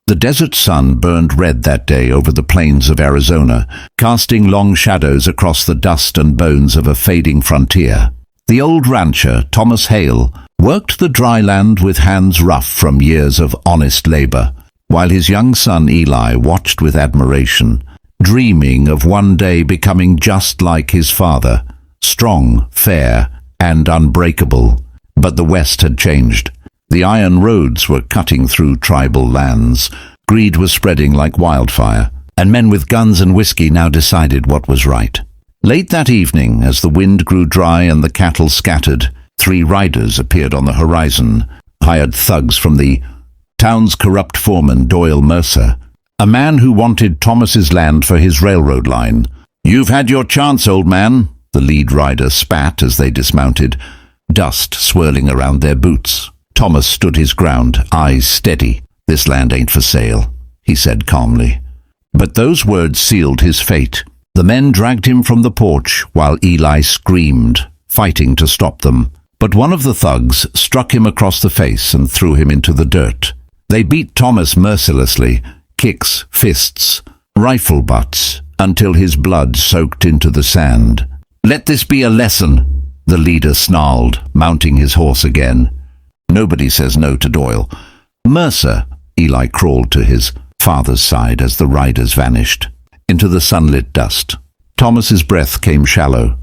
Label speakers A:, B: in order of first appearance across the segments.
A: The desert sun burned red that day over the plains of Arizona, casting long shadows across the dust and bones of a fading frontier. The old rancher, Thomas Hale, worked the dry land with hands rough from years of honest labor, while his young son Eli watched with admiration, dreaming of one day becoming just like his father, strong, fair, and unbreakable. But the West had changed. The iron roads were cutting through tribal lands, greed was spreading like wildfire, and men with guns and whiskey now decided what was right. Late that evening, as the wind grew dry and the cattle scattered, 3 riders appeared on the horizon, hired thugs from the town's corrupt foreman, Doyle Mercer, a man who wanted Thomas's land for his railroad line. "You've had your chance, old man," the lead rider spat as they dismounted, dust swirling around their boots. Thomas stood his ground, eyes steady. "This land ain't for sale," he said calmly. But those words sealed his fate. The men dragged him from the porch while Eli screamed, fighting to stop them. But one of the thugs struck him across the face and threw him into the dirt. They beat Thomas mercilessly, kicks, fists, rifle butts, until his blood soaked into the sand. "Let this be a lesson," the leader snarled, mounting his horse again. Nobody says no to Doyle. "Mercer," Eli crawled to his father's side as the riders vanished into the sunlit dust. Thomas's breath came shallow,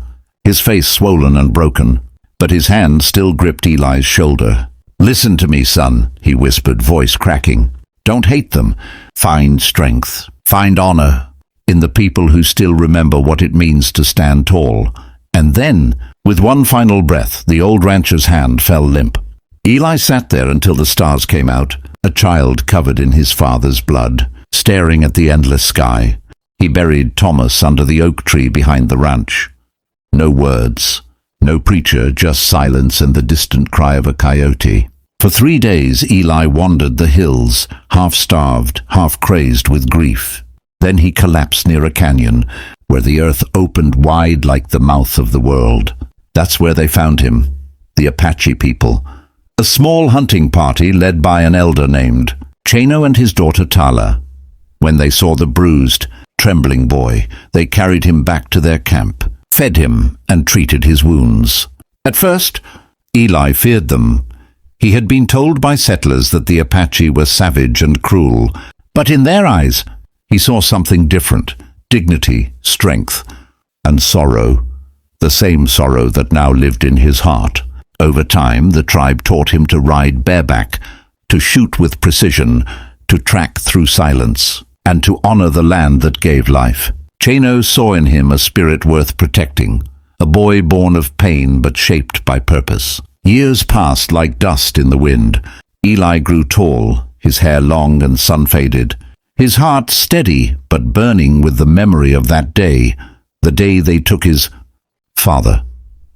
A: his face swollen and broken, but his hand still gripped Eli's shoulder. "Listen to me, son," he whispered, voice cracking. "Don't hate them. Find strength, find honor in the people who still remember what it means to stand tall." And then, with one final breath, the old rancher's hand fell limp. Eli sat there until the stars came out, a child covered in his father's blood, staring at the endless sky. He buried Thomas under the oak tree behind the ranch. No words, no preacher, just silence and the distant cry of a coyote. For 3 days Eli wandered the hills, half-starved, half-crazed with grief. Then he collapsed near a canyon, where the earth opened wide like the mouth of the world. That's where they found him, the Apache people. A small hunting party led by an elder named Chano and his daughter Tala. When they saw the bruised, trembling boy, they carried him back to their camp, fed him, and treated his wounds. At first, Eli feared them. He had been told by settlers that the Apache were savage and cruel, but in their eyes, he saw something different: dignity, strength, and sorrow, the same sorrow that now lived in his heart. Over time, the tribe taught him to ride bareback, to shoot with precision, to track through silence, and to honor the land that gave life. Chano saw in him a spirit worth protecting, a boy born of pain but shaped by purpose. Years passed like dust in the wind. Eli grew tall, his hair long and sun-faded, his heart steady but burning with the memory of that day, the day they took his father.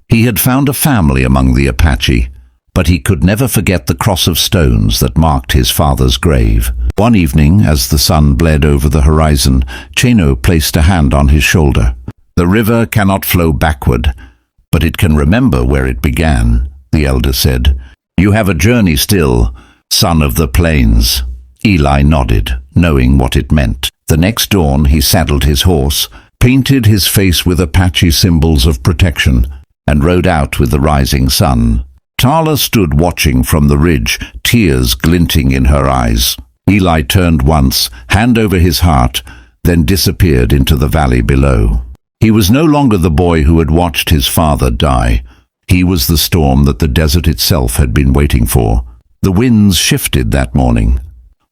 A: He had found a family among the Apache, but he could never forget the cross of stones that marked his father's grave. One evening, as the sun bled over the horizon, Chano placed a hand on his shoulder. "The river cannot flow backward, but it can remember where it began," the elder said. "You have a journey still, son of the plains." Eli nodded, knowing what it meant. The next dawn he saddled his horse, painted his face with Apache symbols of protection, and rode out with the rising sun. Tala stood watching from the ridge, tears glinting in her eyes. Eli turned once, hand over his heart, then disappeared into the valley below. He was no longer the boy who had watched his father die. He was the storm that the desert itself had been waiting for. The winds shifted that morning,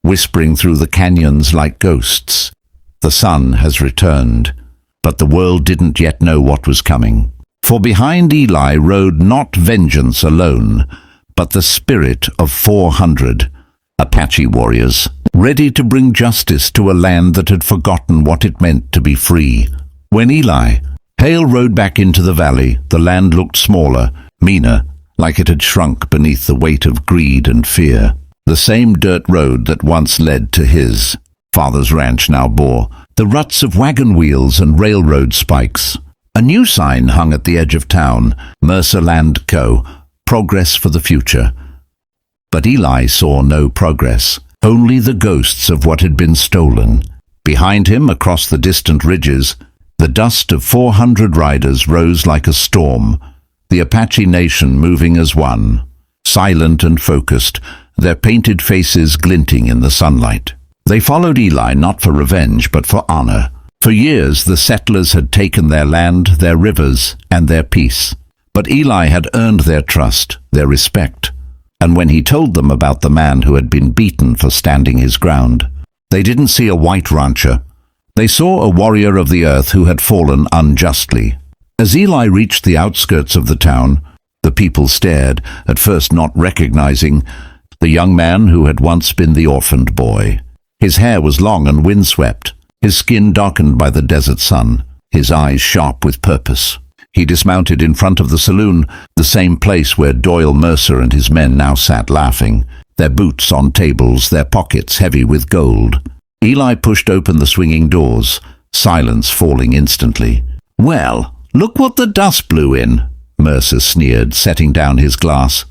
A: whispering through the canyons like ghosts. The sun has returned, but the world didn't yet know what was coming. For behind Eli rode not vengeance alone, but the spirit of 400 Apache warriors, ready to bring justice to a land that had forgotten what it meant to be free. When Hale rode back into the valley, the land looked smaller, meaner, like it had shrunk beneath the weight of greed and fear. The same dirt road that once led to his father's ranch now bore the ruts of wagon wheels and railroad spikes. A new sign hung at the edge of town, Mercer Land Co., progress for the future. But Eli saw no progress. only the ghosts of what had been stolen. Behind him, across the distant ridges, the dust of 400 riders rose like a storm, the Apache nation moving as one, silent and focused, their painted faces glinting in the sunlight. They followed Eli not for revenge, but for honor. For years the settlers had taken their land, their rivers, and their peace. But Eli had earned their trust, their respect. And when he told them about the man who had been beaten for standing his ground, they didn't see a white rancher. They saw a warrior of the earth who had fallen unjustly. As Eli reached the outskirts of the town, the people stared, at first not recognizing the young man who had once been the orphaned boy. His hair was long and windswept, his skin darkened by the desert sun, his eyes sharp with purpose. He dismounted in front of the saloon, the same place where Doyle Mercer and his men now sat laughing, their boots on tables, their pockets heavy with gold. Eli pushed open the swinging doors, silence falling instantly. "Well, look what the dust blew in," Mercer sneered, setting down his glass.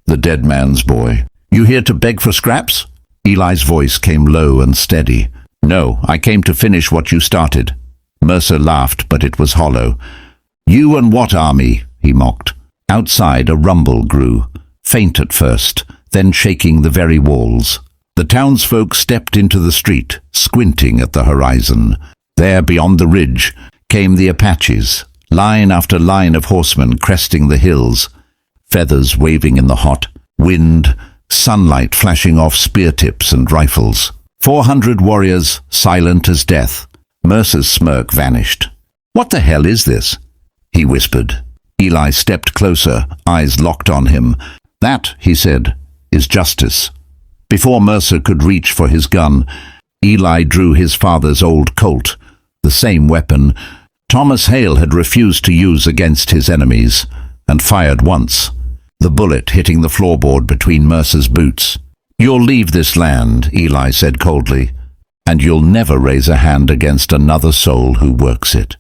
A: "The dead man's boy. You here to beg for scraps?" Eli's voice came low and steady. "No, I came to finish what you started." Mercer laughed, but it was hollow. "You and what army?" he mocked. Outside a rumble grew, faint at first, then shaking the very walls. The townsfolk stepped into the street, squinting at the horizon. There, beyond the ridge, came the Apaches, line after line of horsemen cresting the hills, feathers waving in the hot wind, sunlight flashing off spear tips and rifles. 400 warriors, silent as death. Mercer's smirk vanished. "What the hell is this?" he whispered. Eli stepped closer, eyes locked on him. "That," he said, "is justice." Before Mercer could reach for his gun, Eli drew his father's old Colt, the same weapon Thomas Hale had refused to use against his enemies, and fired once, the bullet hitting the floorboard between Mercer's boots. "You'll leave this land," Eli said coldly, "and you'll never raise a hand against another soul who works it,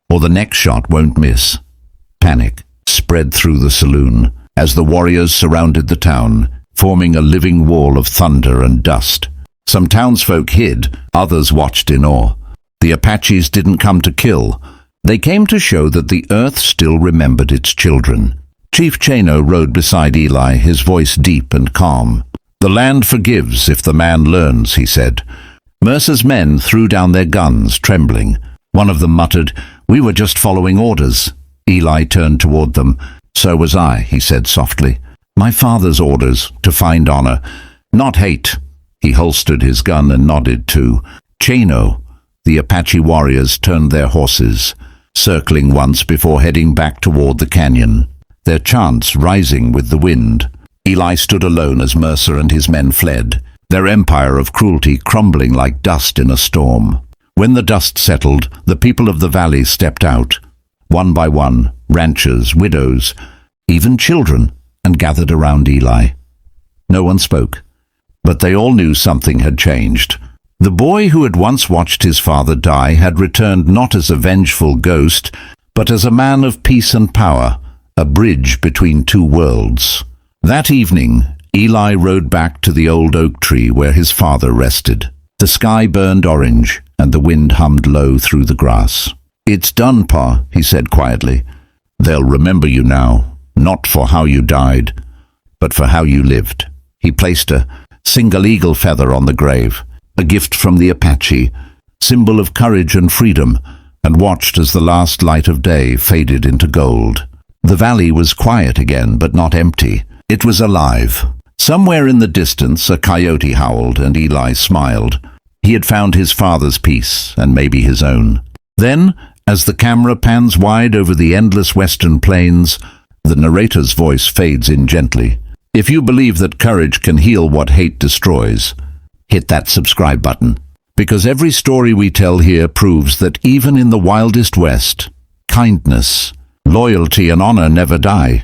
A: or the next shot won't miss." Panic spread through the saloon as the warriors surrounded the town, forming a living wall of thunder and dust. Some townsfolk hid, others watched in awe. The Apaches didn't come to kill. They came to show that the earth still remembered its children. Chief Chano rode beside Eli, his voice deep and calm. "The land forgives if the man learns," he said. Mercer's men threw down their guns, trembling. One of them muttered, "We were just following orders." Eli turned toward them. "So was I," he said softly. "My father's orders, to find honor, not hate." He holstered his gun and nodded to Chano. The Apache warriors turned their horses, circling once before heading back toward the canyon, their chants rising with the wind. Eli stood alone as Mercer and his men fled, their empire of cruelty crumbling like dust in a storm. When the dust settled, the people of the valley stepped out, one by one, ranchers, widows, even children, and gathered around Eli. No one spoke, but they all knew something had changed. The boy who had once watched his father die had returned not as a vengeful ghost, but as a man of peace and power, a bridge between two worlds. That evening, Eli rode back to the old oak tree where his father rested. The sky burned orange, and the wind hummed low through the grass. "It's done, Pa," he said quietly. "They'll remember you now. Not for how you died, but for how you lived." He placed a single eagle feather on the grave, a gift from the Apache, symbol of courage and freedom, and watched as the last light of day faded into gold. The valley was quiet again, but not empty. It was alive. Somewhere in the distance a coyote howled, and Eli smiled. He had found his father's peace, and maybe his own. Then, as the camera pans wide over the endless western plains, the narrator's voice fades in gently. If you believe that courage can heal what hate destroys, hit that subscribe button. Because every story we tell here proves that even in the wildest West, kindness, loyalty, and honor never die.